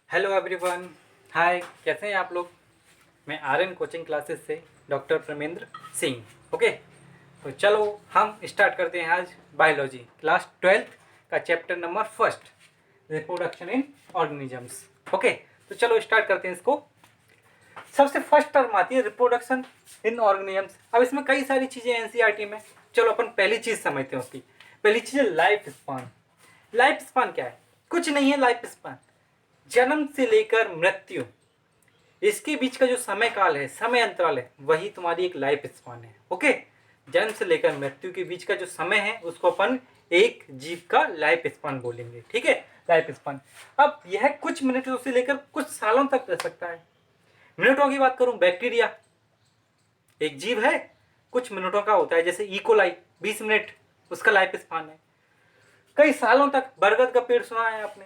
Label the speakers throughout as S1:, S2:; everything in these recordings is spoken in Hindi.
S1: Hello everyone. हाय, कैसे हैं आप लोग। मैं आर्यन कोचिंग क्लासेस से डॉक्टर प्रमेंद्र सिंह। ओके, तो चलो हम स्टार्ट करते हैं आज बायोलॉजी क्लास 12th का chapter number first, reproduction in organisms. Okay, तो चलो स्टार्ट करते हैं इसको। सबसे फर्स्ट टर्म आती है रिप्रोडक्शन इन ऑर्गेनिजम्स। अब इसमें कई सारी चीज़ें एनसीईआरटी में। चलो अपन पहली चीज़ समझते हैं उसकी। पहली चीज़ है लाइफ स्पान। लाइफ स्पान क्या है? कुछ नहीं है लाइफ स्पान, जन्म से लेकर मृत्यु, इसके बीच का जो समय काल है, समय अंतराल है, वही तुम्हारी एक लाइफ स्पान है। ओके, जन्म से लेकर मृत्यु के बीच का जो समय है उसको अपन एक जीव का लाइफ स्पान बोलेंगे। ठीक है, लाइफ स्पान। अब यह कुछ मिनटों से लेकर कुछ सालों तक रह सकता है। मिनटों की बात करूं, बैक्टीरिया एक जीव है, कुछ मिनटों का होता है। जैसे इकोलाई 20 मिनट उसका लाइफ स्पान है। कई सालों तक, बरगद का पेड़ सुना है आपने,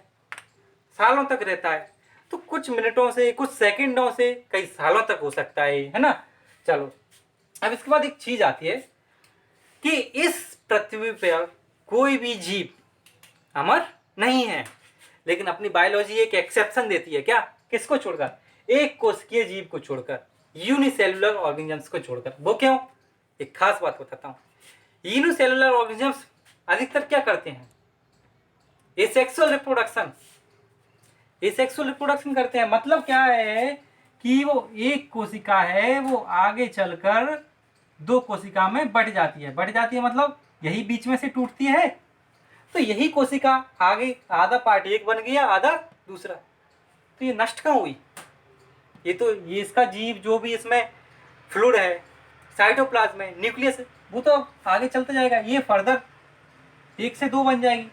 S1: सालों तक रहता है। तो कुछ मिनटों से, कुछ सेकंडों से कई सालों तक हो सकता है ना। चलो, अब इसके बाद एक चीज आती है कि इस पृथ्वी पर कोई भी जीव अमर नहीं है, लेकिन अपनी बायोलॉजी एक एक्सेप्शन देती है। क्या? किसको छोड़कर? एक कोशिकीय जीव को छोड़कर, यूनिसेलुलर ऑर्गेनिजम्स को छोड़कर। वो क्यों? एक खास बात बताता हूं। यूनिसेलुलर ऑर्गेनिजम्स अधिकतर क्या करते हैं? Asexual reproduction. एसेक्सुअल रिप्रोडक्शन करते हैं। मतलब क्या है कि वो एक कोशिका है, वो आगे चलकर दो कोशिका में बढ़ जाती है। बढ़ जाती है मतलब यही बीच में से टूटती है। तो यही कोशिका आगे आधा पार्ट एक बन गया, आधा दूसरा। तो ये नष्ट कहाँ हुई? ये इसका जीव जो भी इसमें फ्लूइड है, साइटोप्लाज्म है, न्यूक्लियस है, वो तो आगे चलता जाएगा। ये फर्दर एक से दो बन जाएगी।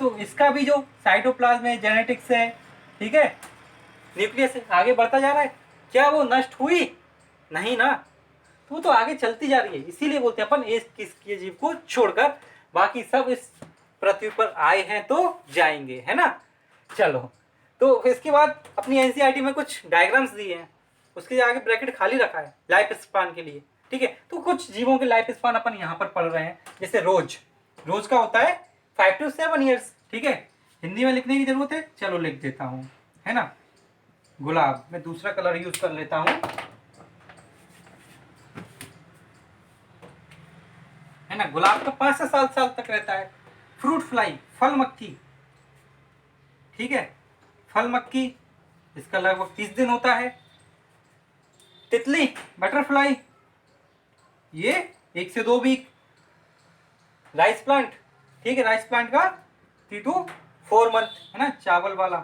S1: तो इसका भी जो साइटोप्लाज्म है, जेनेटिक्स है, ठीक है, न्यूक्लियस से आगे बढ़ता जा रहा है। क्या वो नष्ट हुई? नहीं ना, तो आगे चलती जा रही है। इसीलिए बोलते हैं अपन एक किसके जीव को छोड़कर बाकी सब इस पृथ्वी पर आए हैं तो जाएंगे, है ना। चलो, तो इसके बाद अपनी एनसीईआरटी में कुछ डायग्राम्स दिए हैं, उसके आगे ब्रैकेट खाली रखा है लाइफ स्पान के लिए। ठीक है, तो कुछ जीवों के लाइफ स्पान अपन यहाँ पर पढ़ रहे हैं। जैसे रोज, रोज का होता है 5 to 7 ईयर्स। ठीक है, हिंदी में लिखने की जरूरत है, चलो लिख देता हूँ, है ना। गुलाब, मैं दूसरा कलर यूज कर लेता हूं, है ना। गुलाब का 5 से 7 साल तक रहता है। फ्रूट फ्लाई, फल मक्खी, ठीक है, फल मक्खी, इसका लगभग 30 दिन होता है। तितली, बटरफ्लाई, ये 1 से 2 वीक। राइस प्लांट, ठीक है, राइस प्लांट का 3 to 4 मंथ, है ना, चावल वाला,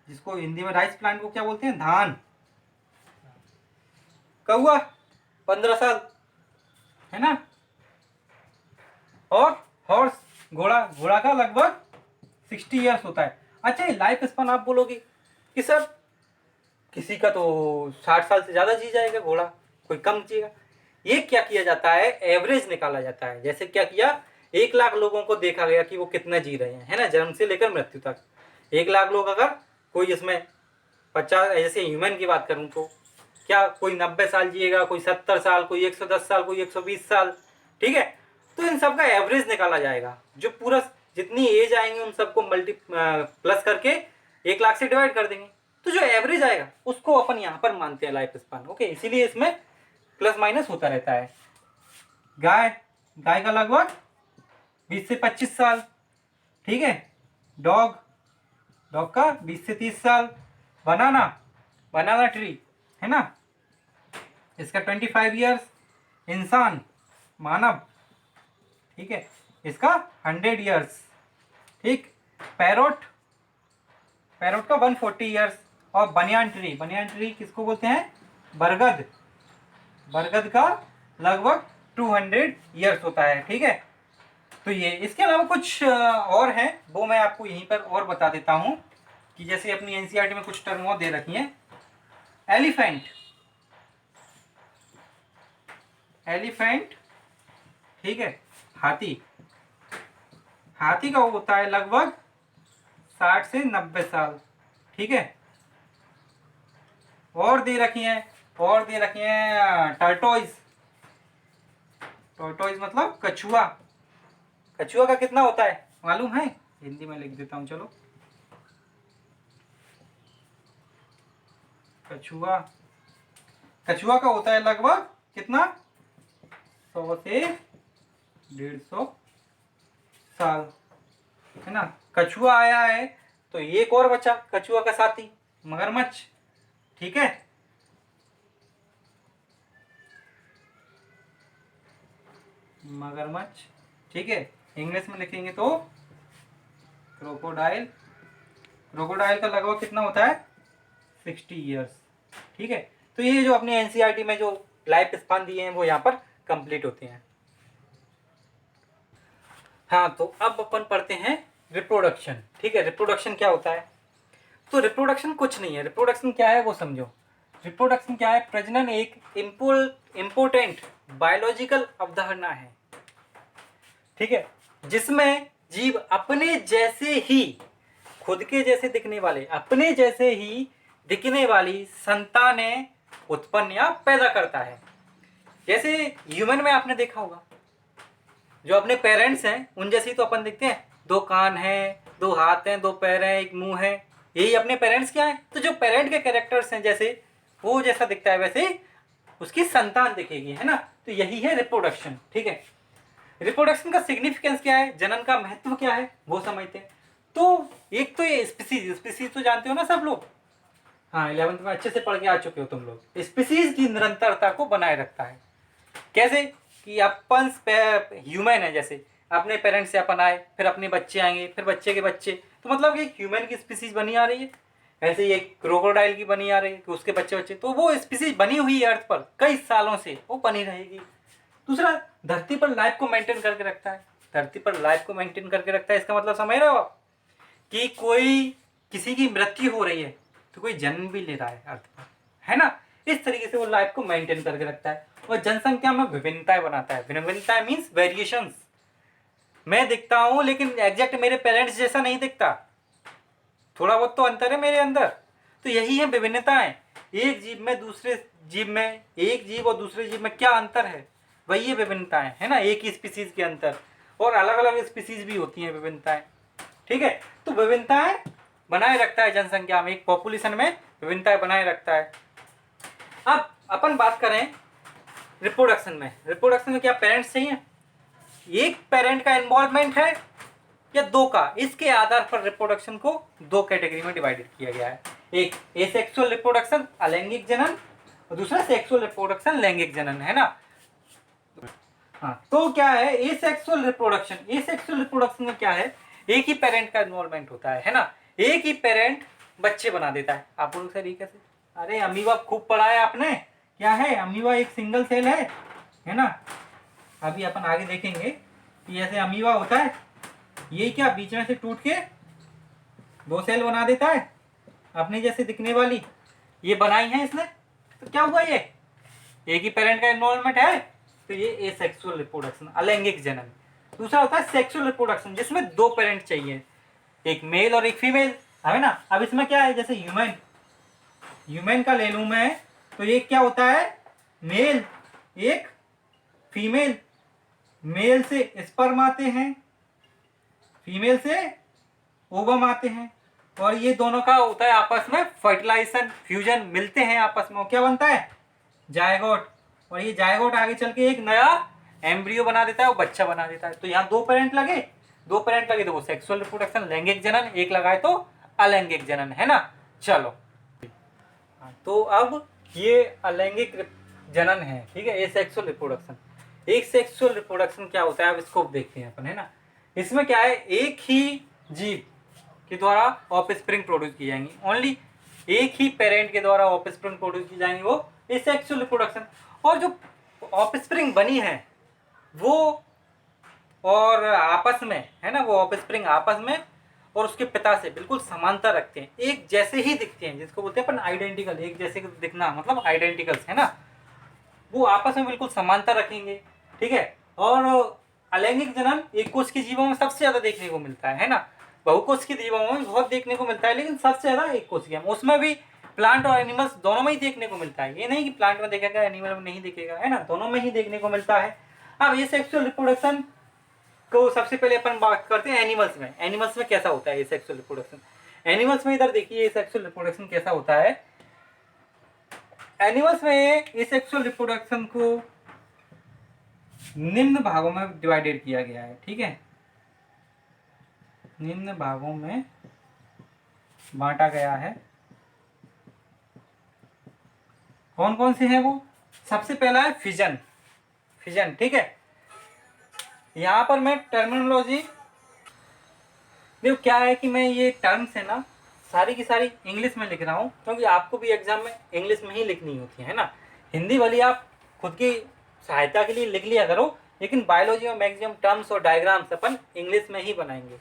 S1: जिसको हिंदी में राइस प्लांट को क्या बोलते हैं? धान। कौआ 15 साल, है ना। और हॉर्स, घोड़ा, घोड़ा का लगभग 60 ईयर्स होता है। अच्छा, ये लाइफ स्पान आप बोलोगे कि सर किसी का तो 60 साल से ज्यादा जी जाएगा, घोड़ा कोई कम जिएगा। ये क्या किया जाता है? एवरेज निकाला जाता है। जैसे क्या किया, 1 लाख लोगों को देखा गया कि वो कितना जी रहे हैं, है ना, जन्म से लेकर मृत्यु तक। 1 लाख लोग, अगर कोई इसमें 50, जैसे ह्यूमन की बात करूं तो क्या कोई 90 साल जिएगा, कोई 70 साल, कोई 110 साल, कोई 120 साल, ठीक है। तो इन सब का एवरेज निकाला जाएगा। जो पूरा जितनी एज आएंगे उन सबको मल्टी प्लस करके 1 लाख से डिवाइड कर देंगे। तो जो एवरेज आएगा उसको अपन यहाँ पर मानते हैं लाइफ स्पान। ओके, इसीलिए इसमें प्लस माइनस होता रहता है। गाय, गाय का लगभग 20 से 25 साल, ठीक है। डॉग, डॉग का 20 से 30 साल। बनाना, बनाना ट्री, है ना, इसका 25 ईयर्स। इंसान, मानव, ठीक है, इसका 100 ईयर्स, ठीक। पैरोट, पैरोट का 140 ईयर्स। और बनियान ट्री, बनियान ट्री किसको बोलते हैं? बरगद, बरगद का लगभग 200 ईयर्स होता है, ठीक है। तो ये, इसके अलावा कुछ और हैं, वो मैं आपको यहीं पर और बता देता हूं कि जैसे अपनी एनसीईआरटी में कुछ टर्म और दे रखी हैं। एलिफेंट, एलिफेंट, ठीक है। हाथी, हाथी का होता है लगभग 60 से 90 साल, ठीक है। और दे रखी हैं, और दे रखी हैं टर्टोइज, टर्टोइज मतलब कछुआ। कछुआ का कितना होता है मालूम है? हिंदी में लिख देता हूं, चलो। कछुआ, कछुआ का होता है लगभग कितना, 100 से 150 साल, है ना। कछुआ आया है तो एक और बचा कछुआ का साथी, मगरमच्छ। ठीक है, मगरमच्छ। ठीक है, इंग्लिश में लिखेंगे तो क्रोकोडाइल। क्रोकोडाइल का लगभग कितना होता है, 60 ईयर्स। ठीक है, तो ये जो अपने एनसीईआरटी में जो लाइफ स्पान दिए हैं वो यहाँ पर कंप्लीट होते हैं। हाँ, तो अब अपन पढ़ते हैं रिप्रोडक्शन। ठीक है, रिप्रोडक्शन क्या होता है। तो रिप्रोडक्शन कुछ नहीं है, रिप्रोडक्शन क्या है वो समझो। रिप्रोडक्शन क्या है, प्रजनन एक इम्पोर्टेंट बायोलॉजिकल अवधारणा है। ठीक है, जिसमें जीव अपने जैसे ही, खुद के जैसे दिखने वाले, अपने जैसे ही दिखने वाली संतानें उत्पन्न या पैदा करता है। जैसे ह्यूमन में आपने देखा होगा, जो अपने पेरेंट्स हैं उन जैसे ही तो अपन देखते हैं, 2 कान हैं, 2 हाथ हैं, 2 पैर हैं, एक मुंह है, यही अपने पेरेंट्स क्या है। तो जो पेरेंट के कैरेक्टर्स हैं, जैसे वो जैसा दिखता है वैसे उसकी संतान दिखेगी, है ना। तो यही है रिप्रोडक्शन। ठीक है, रिप्रोडक्शन का सिग्निफिकेंस क्या है, जनन का महत्व क्या है वो समझते हैं। तो एक तो ये स्पीसीज तो जानते हो ना सब लोग, हाँ 11th में अच्छे से पढ़ के आ चुके हो तुम लोग। स्पीसीज की निरंतरता को बनाए रखता है। कैसे कि अपन ह्यूमन है, जैसे अपने पेरेंट्स से अपन आए, फिर अपने बच्चे आएंगे, फिर बच्चे के बच्चे, तो मतलब कि ह्यूमन की स्पीसीज बनी आ रही है। ऐसे ही एक क्रोकोडाइल की बनी आ रही है कि उसके बच्चे बच्चे, तो वो स्पीसीज बनी हुई है अर्थ पर कई सालों से, वो बनी रहेगी। दूसरा, धरती पर लाइफ को मेंटेन करके रखता है। धरती पर लाइफ को मेंटेन करके रखता है, इसका मतलब समझ रहे हो आप कि कोई किसी की मृत्यु हो रही है तो कोई जन्म भी ले रहा है अर्थ पर, है ना। इस तरीके से वो लाइफ को मेंटेन करके रखता है। और जनसंख्या में विभिन्नताएं बनाता है। विभिन्नताएं मीन्स वेरिएशंस। मैं दिखता हूं लेकिन एग्जैक्ट मेरे पेरेंट्स जैसा नहीं दिखता, थोड़ा बहुत तो अंतर है मेरे अंदर। तो यही है विभिन्नताएं। एक जीव में दूसरे जीव में, एक जीव और दूसरे जीव में क्या अंतर है, वही ये विभिन्नताएं, है ना। एक ही स्पीसीज के अंतर, और अलग अलग स्पीसीज भी होती हैं विभिन्नताएं। ठीक है, तो विभिन्नताएं बनाए रखता है जनसंख्या में, एक पॉपुलेशन में विभिन्नताएं बनाए रखता है। अब अपन बात करें रिप्रोडक्शन में। रिप्रोडक्शन में क्या पेरेंट्स चाहिए, एक पेरेंट का इन्वॉल्वमेंट है या 2 का, इसके आधार पर रिप्रोडक्शन को 2 कैटेगरी में डिवाइडेड किया गया है। एक एसेक्सुअल रिप्रोडक्शन अलैंगिक जनन, और दूसरा सेक्सुअल रिप्रोडक्शन लैंगिक जनन, है ना। हाँ, तो क्या है एसेक्सुअल रिप्रोडक्शन। एसेक्सुअल रिप्रोडक्शन में क्या है, एक ही पेरेंट का इन्वॉल्वमेंट होता है ना। एक ही पेरेंट बच्चे बना देता है। आप बोलो सर ये कैसे, अरे अमीबा खूब पढ़ा है आपने, क्या है अमीबा, एक सिंगल सेल है ना। अभी अपन आगे देखेंगे कि ऐसे अमीबा होता है, ये क्या बीच में से टूट के 2 सेल बना देता है अपने जैसे दिखने वाली, ये बनाई है इसने। तो क्या हुआ, ये एक ही पेरेंट का इन्वॉल्वमेंट है, तो ये एसेक्सुअल रिप्रोडक्शन अलैंगिक जनन। दूसरा होता है सेक्सुअल रिप्रोडक्शन, जिसमें 2 पेरेंट चाहिए, एक मेल और एक फीमेल, है ना। अब इसमें क्या है, जैसे ह्यूमन का ले लूं मैं, तो ये क्या होता है, मेल एक फीमेल, मेल से स्पर्म आते हैं, फीमेल से ओवम आते हैं, और ये दोनों का होता है आपस में फर्टिलाइजेशन, फ्यूजन, मिलते हैं आपस में, क्या बनता है जायगोट। और ये जायगोट आगे चल के एक नया एम्ब्रियो बना देता है, वो बच्चा बना देता है। तो यहाँ 2 पेरेंट लगे, 2 पेरेंट लगे तो वो सेक्सुअल रिप्रोडक्शन लैंगिक जनन, एक लगाए तो अलैंगिक जनन, है ना। चलो, तो अब ये अलैंगिक जनन है, ठीक है, ये सेक्सुअल रिप्रोडक्शन। एक सेक्सुअल रिप्रोडक्शन क्या होता है, अब इसको देखते हैं अपन, है ना। इसमें क्या है, एक ही जीव के द्वारा ऑफस्प्रिंग प्रोड्यूस की जाएंगी, ओनली एक ही पेरेंट के द्वारा ऑफस्प्रिंग प्रोड्यूस की जाएंगी, वो इस सेक्सुअल रिप्रोडक्शन। और जो ऑफस्प्रिंग बनी है वो और आपस में, है ना, वो ऑफस्प्रिंग आपस में और उसके पिता से बिल्कुल समानता रखते हैं, एक जैसे ही दिखते हैं, जिसको बोलते हैं अपन आइडेंटिकल, एक जैसे दिखना मतलब आइडेंटिकल्स, है ना। वो आपस में बिल्कुल समानता रखेंगे, ठीक है। और अलैंगिक जनन एक कोष के जीवों में सबसे ज्यादा देखने को मिलता है ना। बहुकोष के जीवों में बहुत देखने को मिलता है, लेकिन सबसे ज्यादा एक कोष के, उसमें भी प्लांट और एनिमल्स दोनों में ही देखने को मिलता है। ये नहीं कि प्लांट में देखेगा एनिमल में नहीं दिखेगा, है ना, दोनों में ही देखने को मिलता है। अब ये सेक्सुअल रिप्रोडक्शन को सबसे पहले अपन बात करते हैं एनिमल्स में। एनिमल्स में कैसा होता है ये सेक्सुअल रिप्रोडक्शन। एनिमल्स में इधर देखिए ये सेक्सुअल रिप्रोडक्शन कैसा होता है। एनिमल्स में इस सेक्सुअल रिप्रोडक्शन को निम्न भागों में डिवाइडेड किया गया है, ठीक है, निम्न भागों में बांटा गया है। कौन कौन से हैं वो? सबसे पहला है फिजन, फिजन, ठीक है। यहाँ पर मैं टर्मिनोलॉजी, देखो क्या है कि मैं ये टर्म्स है ना सारी की सारी इंग्लिश में लिख रहा हूँ, क्योंकि आपको भी एग्जाम में इंग्लिश में ही लिखनी होती है ना। हिंदी वाली आप खुद की सहायता के लिए लिख लिया करो, लेकिन बायोलॉजी में मैक्सिमम टर्म्स और डायग्राम्स अपन इंग्लिश में ही बनाएंगे।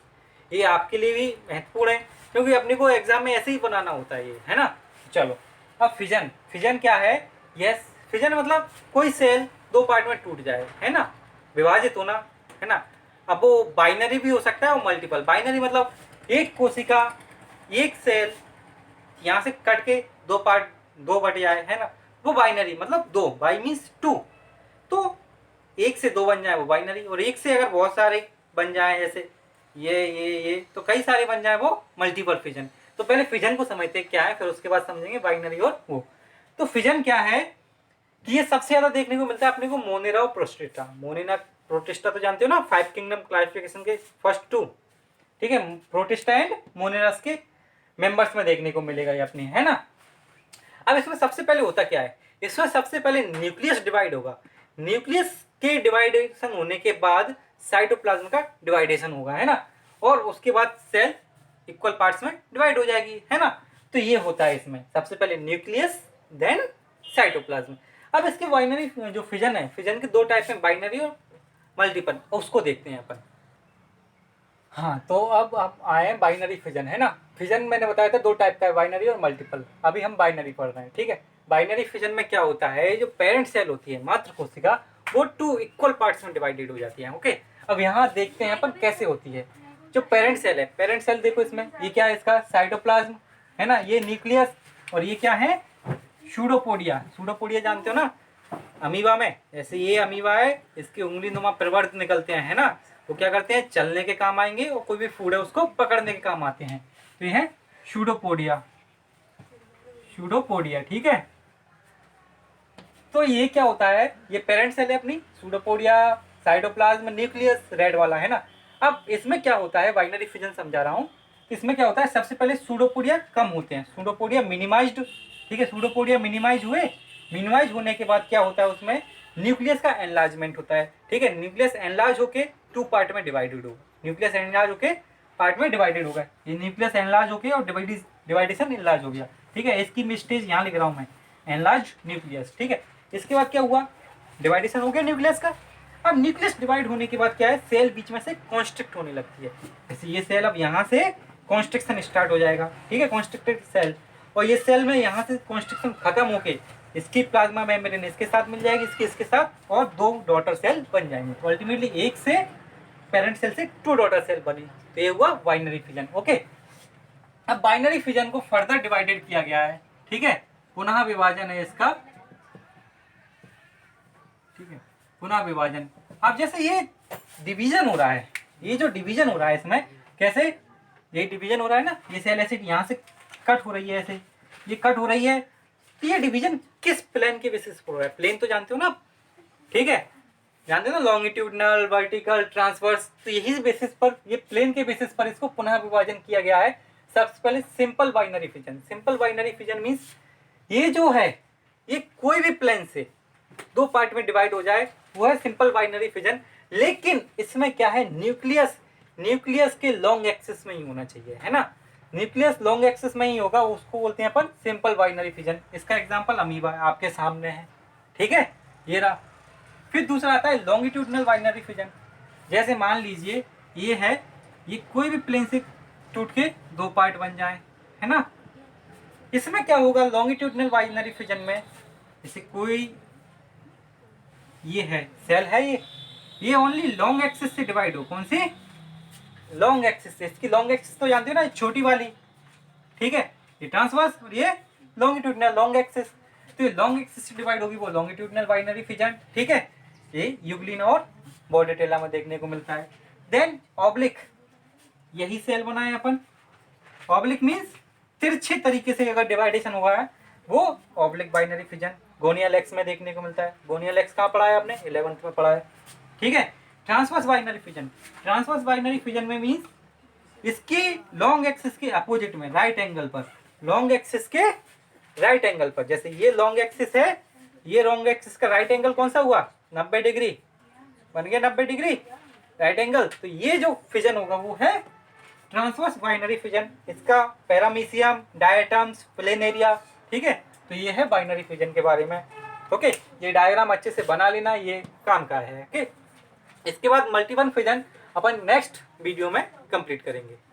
S1: ये आपके लिए भी महत्वपूर्ण है, क्योंकि अपने को एग्जाम में ऐसे ही बनाना होता है ये, है ना। चलो अब फिजन, फिजन क्या है? यस, फिजन मतलब कोई सेल दो पार्ट में टूट जाए, है ना, विभाजित होना, है ना। अब वो बाइनरी भी हो सकता है और मल्टीपल। बाइनरी मतलब एक कोशिका, एक सेल यहाँ से कट के दो पार्ट, दो बट जाए, है ना, वो बाइनरी मतलब दो, बाई मीन्स टू। तो एक से दो बन जाए वो बाइनरी, और एक से अगर बहुत सारे बन जाए, जैसे ये तो कई सारे बन जाए, वो मल्टीपल फिजन। तो पहले फिजन को समझते क्या है, फिर उसके बाद समझेंगे बाइनरी और वो। तो फिजन क्या है कि ये सबसे ज्यादा देखने को मिलता है अपने को मोनेरा और प्रोस्टेटा। मोनेरा प्रोटिस्टा तो जानते हो ना, 5 किंगडम क्लासिफिकेशन के फर्स्ट 2, ठीक है, प्रोटिस्टा एंड मोनेरस के मेंबर्स में देखने को मिलेगा ये अपने, है ना। अब इसमें सबसे पहले होता क्या है, इसमें सबसे पहले न्यूक्लियस डिवाइड होगा। न्यूक्लियस के डिवाइडेशन होने के बाद साइटोप्लाज्म का डिवाइडेशन होगा, है ना, और उसके बाद सेल इक्वल पार्ट्स में डिवाइड हो जाएगी, है ना। तो ये होता है इसमें सबसे पहले न्यूक्लियस देन साइटोप्लाज्म। अब इसके बाइनरी जो फिजन है, फिजन के दो टाइप हैं, बाइनरी और मल्टीपल, उसको देखते हैं अपन। हाँ, तो अब आप आए बाइनरी फिजन, है ना। फिजन मैंने बताया था दो टाइप का है, बाइनरी और मल्टीपल। अभी हम बाइनरी पढ़ रहे हैं, ठीक है। बाइनरी फिजन में क्या होता है, जो पेरेंट सेल होती है, मात्र कोशिका, वो 2 इक्वल पार्ट्स में डिवाइडेड हो जाती है, ओके। अब यहाँ देखते हैं अपन कैसे होती है। जो पेरेंट सेल है, पेरेंट सेल देखो इसमें, ये क्या है, इसका साइटोप्लाज्म, है ना, ये न्यूक्लियस, और ये क्या है, सूडोपोडिया। सूडोपोडिया जानते हो ना, अमीबा में, जैसे ये अमीबा है, इसके उंगली नुमा प्रवर्त निकलते हैं, है ना, वो क्या करते हैं, चलने के काम आएंगे, और कोई भी फूड है उसको पकड़ने के काम आते हैं। तो ये है सूडोपोडिया, सूडोपोडिया, ठीक है। तो ये क्या होता है, ये पेरेंट सेल है अपनी, सूडोपोडिया, साइटोप्लाज्म, न्यूक्लियस रेड वाला, है ना। अब इसमें क्या होता है, बाइनरी फिजन समझा रहा हूँ। इसमें क्या होता है, सबसे पहले सूडोपोडिया कम होते हैं, सूडोपोडिया मिनिमाइज्ड, ठीक है, सूडोपोडिया मिनिमाइज हुए। मिनिमाइज होने के बाद क्या होता है, उसमें न्यूक्लियस का एनलार्जमेंट होता है, ठीक है। न्यूक्लियस एनलार्ज होके 2 पार्ट में डिवाइडेड होगा, न्यूक्लियस एनलार्ज होके पार्ट में डिवाइडेड होगा, ये न्यूक्लियस एनलार्ज होके और डिवाइडेशन एनलार्ज हो गया, ठीक है। इसकी मिस्टेज यहाँ लिख रहा हूँ मैं, एनलार्ज न्यूक्लियस, ठीक है। इसके बाद क्या हुआ, डिवाइडेशन हो गया न्यूक्लियस का। अब न्यूक्लियस डिवाइड होने के बाद क्या है, सेल बीच में से कॉन्स्ट्रिक्ट होने लगती है। जैसे ये सेल अब यहाँ से कॉन्स्ट्रिक्शन स्टार्ट हो जाएगा, ठीक है, कॉन्स्ट्रिक्टेड सेल। और ये सेल में यहाँ से कॉन्स्ट्रिक्शन खत्म होके इसकी प्लाज्मा मेम्ब्रेन इसके साथ मिल जाएगी, इसके साथ, और 2 डॉटर सेल बन जाएंगे। तो अल्टीमेटली एक से पेरेंट सेल से 2 डॉटर सेल बनी, तो ये हुआ बाइनरी फिजन, ओके। अब बाइनरी फिजन को फर्दर डिवाइडेड किया गया है, ठीक है, पुनः विभाजन है इसका, ठीक है, पुनः विभाजन। अब जैसे ये डिवीजन हो रहा है, ये जो डिवीजन हो रहा है इसमें कैसे, ये डिवीजन हो रहा है ना, ये सेल ऐसे यहाँ से कट हो रही है, ऐसे ये कट हो रही है, तो ये डिवीजन किस प्लेन के बेसिस पर हो रहा है, प्लेन तो जानते हो ना, ठीक है, जानते हो ना, लॉन्गिट्यूडनल, वर्टिकल, ट्रांसवर्स, तो यही बेसिस पर, ये प्लेन के बेसिस पर इसको पुनः विभाजन किया गया है। सबसे पहले simple binary fission. Simple binary fission means ये जो है, ये कोई भी प्लेन से 2 पार्ट में डिवाइड हो जाए, वो है सिंपल बाइनरी फिजन। लेकिन इसमें क्या है, न्यूक्लियस के लॉन्ग एक्सिस में ही होना चाहिए, है ना, न्यूक्लियस लॉन्ग एक्सिस में ही होगा, उसको बोलते हैं अपन सिंपल बाइनरी फिजन। इसका एग्जांपल अमीबा आपके सामने है, ठीक है, ये रहा। फिर दूसरा आता है लॉन्गिट्यूडनल बाइनरी फिजन। जैसे मान लीजिए ये है, ये कोई भी प्लेन से टूट के 2 पार्ट बन जाए, है ना। इसमें क्या होगा, लॉन्गिट्यूडनल बाइनरी फिजन में, जैसे कोई ये है, सेल है, ये ओनली लॉन्ग एक्सिस से डिवाइड हो, कौन सी, लॉन्ग एक्सिस से। इसकी लॉन्ग एक्सिस तो जानते हो ना, छोटी वाली, ठीक है, ये ट्रांसवर्स और ये लॉन्गिट्यूडनल, लॉन्ग एक्सिस। तो ये लॉन्ग एक्सिस से डिवाइड होगी, वो लॉन्गिट्यूडनल बाइनरी फिजन, ठीक है। ये यूग्लिन और बॉर्डेटेला में देखने को मिलता है। देन ऑब्लिक, यही सेल बनाए अपन। ऑब्लिक मीन्स तिरछे तरीके से अगर डिवाइडेशन हुआ है, वो ऑब्लिक बाइनरी फिजन गोनियल एक्स में देखने को मिलता है। गोनियल एक्स कहाँ पढ़ा है आपने? 11th में पढ़ा है, ठीक है। Transverse binary fission, transverse binary fission में मीन्स इसकी लॉन्ग एक्सिस के अपोजिट में राइट एंगल पर, लॉन्ग एक्सिस के राइट एंगल पर, जैसे ये लॉन्ग एक्सिस है, ये लॉन्ग एक्सिस का राइट एंगल कौन सा हुआ? 90 डिग्री बन गया, 90 डिग्री राइट एंगल। तो ये जो फिजन होगा वो है ट्रांसवर्स बाइनरी फिजन। इसका पैरामीशियम, डायटम्स, प्लेन एरिया, ठीक है। तो ये है बाइनरी फिजन के बारे में। ओके, ये डायग्राम अच्छे से बना लेना, ये काम का है। ओके, इसके बाद मल्टीपल फिजन अपन नेक्स्ट वीडियो में कंप्लीट करेंगे।